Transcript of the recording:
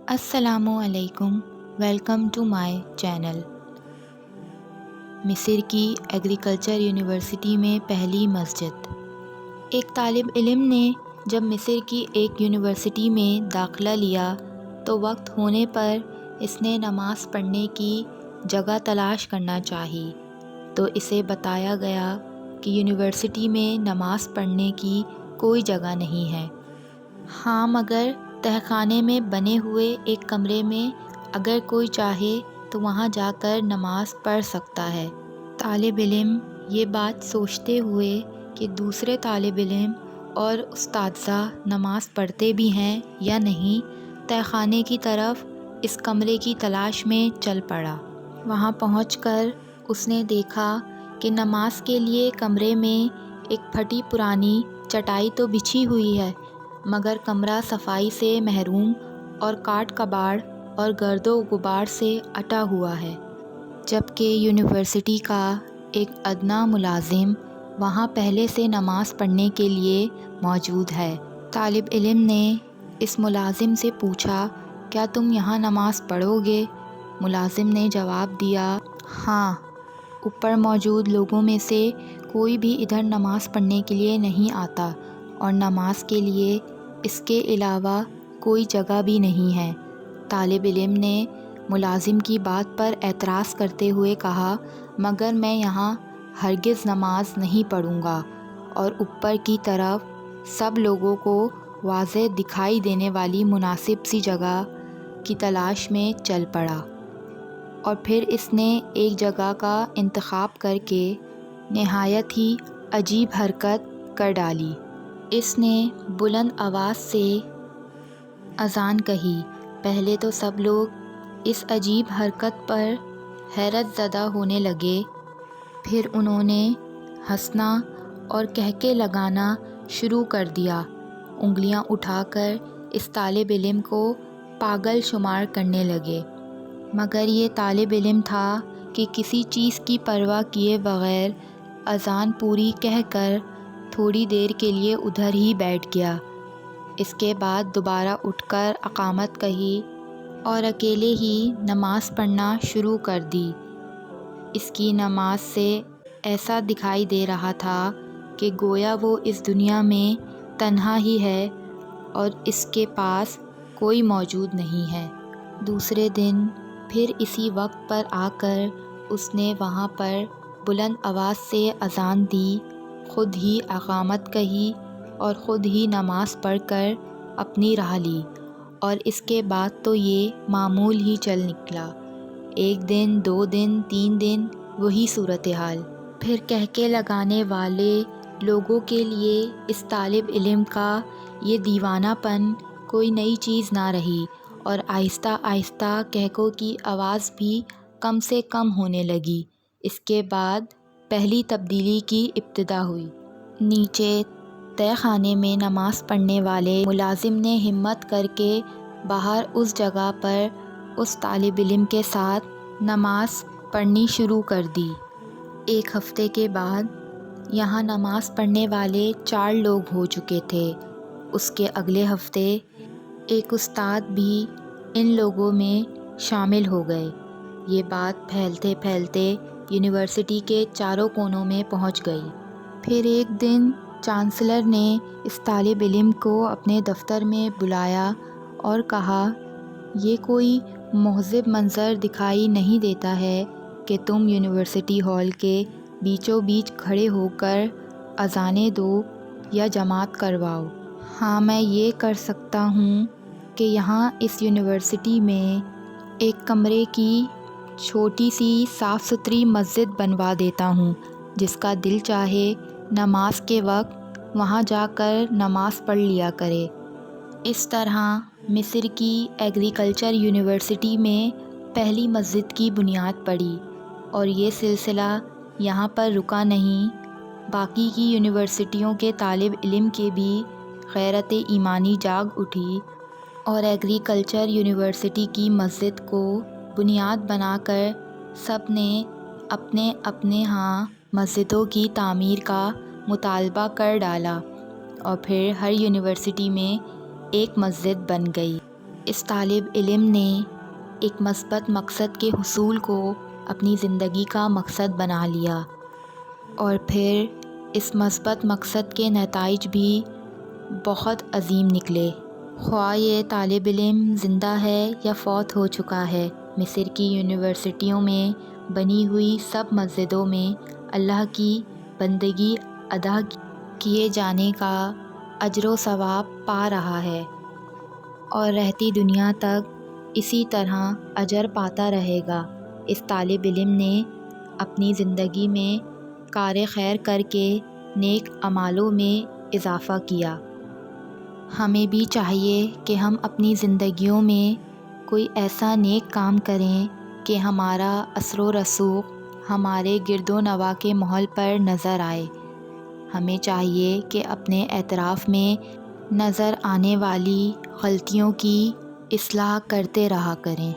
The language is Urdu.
السلام علیکم، ویلکم ٹو مائی چینل۔ مصر کی ایگریکلچر یونیورسٹی میں پہلی مسجد۔ ایک طالب علم نے جب مصر کی ایک یونیورسٹی میں داخلہ لیا تو وقت ہونے پر اس نے نماز پڑھنے کی جگہ تلاش کرنا چاہی، تو اسے بتایا گیا کہ یونیورسٹی میں نماز پڑھنے کی کوئی جگہ نہیں ہے۔ ہاں، مگر تہہ خانے میں بنے ہوئے ایک کمرے میں اگر کوئی چاہے تو وہاں جا کر نماز پڑھ سکتا ہے۔ طالب علم یہ بات سوچتے ہوئے کہ دوسرے طالب علم اور اساتذہ نماز پڑھتے بھی ہیں یا نہیں، تہہ خانے کی طرف اس کمرے کی تلاش میں چل پڑا۔ وہاں پہنچ کر اس نے دیکھا کہ نماز کے لیے کمرے میں ایک پھٹی پرانی چٹائی تو بچھی ہوئی ہے، مگر کمرہ صفائی سے محروم اور کاٹ کباڑ اور گرد و غبار سے اٹا ہوا ہے، جبکہ یونیورسٹی کا ایک ادنیٰ ملازم وہاں پہلے سے نماز پڑھنے کے لیے موجود ہے۔ طالب علم نے اس ملازم سے پوچھا، کیا تم یہاں نماز پڑھو گے؟ ملازم نے جواب دیا، ہاں، اوپر موجود لوگوں میں سے کوئی بھی ادھر نماز پڑھنے کے لیے نہیں آتا، اور نماز کے لیے اس کے علاوہ کوئی جگہ بھی نہیں ہے۔ طالب علم نے ملازم کی بات پر اعتراض کرتے ہوئے کہا، مگر میں یہاں ہرگز نماز نہیں پڑھوں گا، اور اوپر کی طرف سب لوگوں کو واضح دکھائی دینے والی مناسب سی جگہ کی تلاش میں چل پڑا، اور پھر اس نے ایک جگہ کا انتخاب کر کے نہایت ہی عجیب حرکت کر ڈالی۔ اس نے بلند آواز سے اذان کہی۔ پہلے تو سب لوگ اس عجیب حرکت پر حیرت زدہ ہونے لگے، پھر انہوں نے ہنسنا اور کہکے لگانا شروع کر دیا، انگلیاں اٹھا کر اس طالب علم کو پاگل شمار کرنے لگے۔ مگر یہ طالب علم تھا کہ کسی چیز کی پرواہ کیے بغیر اذان پوری کہہ کر تھوڑی دیر کے لیے ادھر ہی بیٹھ گیا۔ اس کے بعد دوبارہ اٹھ کر اقامت کہی اور اکیلے ہی نماز پڑھنا شروع کر دی۔ اس کی نماز سے ایسا دکھائی دے رہا تھا کہ گویا وہ اس دنیا میں تنہا ہی ہے اور اس کے پاس کوئی موجود نہیں ہے۔ دوسرے دن پھر اسی وقت پر آ کر اس نے وہاں پر بلند آواز سے اذان دی، خود ہی اقامت کہی اور خود ہی نماز پڑھ کر اپنی راہ لی، اور اس کے بعد تو یہ معمول ہی چل نکلا۔ ایک دن، 2 دن، 3 دن وہی صورتحال۔ پھر کہکے لگانے والے لوگوں کے لیے اس طالب علم کا یہ دیوانہ پن کوئی نئی چیز نہ رہی، اور آہستہ آہستہ کہکوں کی آواز بھی کم سے کم ہونے لگی۔ اس کے بعد پہلی تبدیلی کی ابتدا ہوئی۔ نیچے تہہ خانے میں نماز پڑھنے والے ملازم نے ہمت کر کے باہر اس جگہ پر اس طالب علم کے ساتھ نماز پڑھنی شروع کر دی۔ ایک ہفتے کے بعد یہاں نماز پڑھنے والے 4 لوگ ہو چکے تھے۔ اس کے اگلے ہفتے ایک استاد بھی ان لوگوں میں شامل ہو گئے۔ یہ بات پھیلتے پھیلتے یونیورسٹی کے چاروں کونوں میں پہنچ گئی۔ پھر ایک دن چانسلر نے اس طالب علم کو اپنے دفتر میں بلایا اور کہا، یہ کوئی مہذب منظر دکھائی نہیں دیتا ہے کہ تم یونیورسٹی ہال کے بیچوں بیچ کھڑے ہو کر اذانیں دو یا جماعت کرواؤ۔ ہاں، میں یہ کر سکتا ہوں کہ یہاں اس یونیورسٹی میں ایک کمرے کی چھوٹی سی صاف ستھری مسجد بنوا دیتا ہوں، جس کا دل چاہے نماز کے وقت وہاں جا کر نماز پڑھ لیا کرے۔ اس طرح مصر کی ایگریکلچر یونیورسٹی میں پہلی مسجد کی بنیاد پڑی، اور یہ سلسلہ یہاں پر رکا نہیں۔ باقی کی یونیورسٹیوں کے طالب علم کے بھی غیرت ایمانی جاگ اٹھی، اور ایگریکلچر یونیورسٹی کی مسجد کو بنیاد بنا کر سب نے اپنے اپنے ہاں مسجدوں کی تعمیر کا مطالبہ کر ڈالا، اور پھر ہر یونیورسٹی میں ایک مسجد بن گئی۔ اس طالب علم نے ایک مثبت مقصد کے حصول کو اپنی زندگی کا مقصد بنا لیا، اور پھر اس مثبت مقصد کے نتائج بھی بہت عظیم نکلے۔ خواہ یہ طالب علم زندہ ہے یا فوت ہو چکا ہے، مصر کی یونیورسٹیوں میں بنی ہوئی سب مسجدوں میں اللہ کی بندگی ادا کیے جانے کا اجر و ثواب پا رہا ہے، اور رہتی دنیا تک اسی طرح اجر پاتا رہے گا۔ اس طالب علم نے اپنی زندگی میں کار خیر کر کے نیک اعمالوں میں اضافہ کیا۔ ہمیں بھی چاہیے کہ ہم اپنی زندگیوں میں کوئی ایسا نیک کام کریں کہ ہمارا اثر و رسوخ ہمارے گرد و نواح کے ماحول پر نظر آئے۔ ہمیں چاہیے کہ اپنے اطراف میں نظر آنے والی غلطیوں کی اصلاح کرتے رہا کریں۔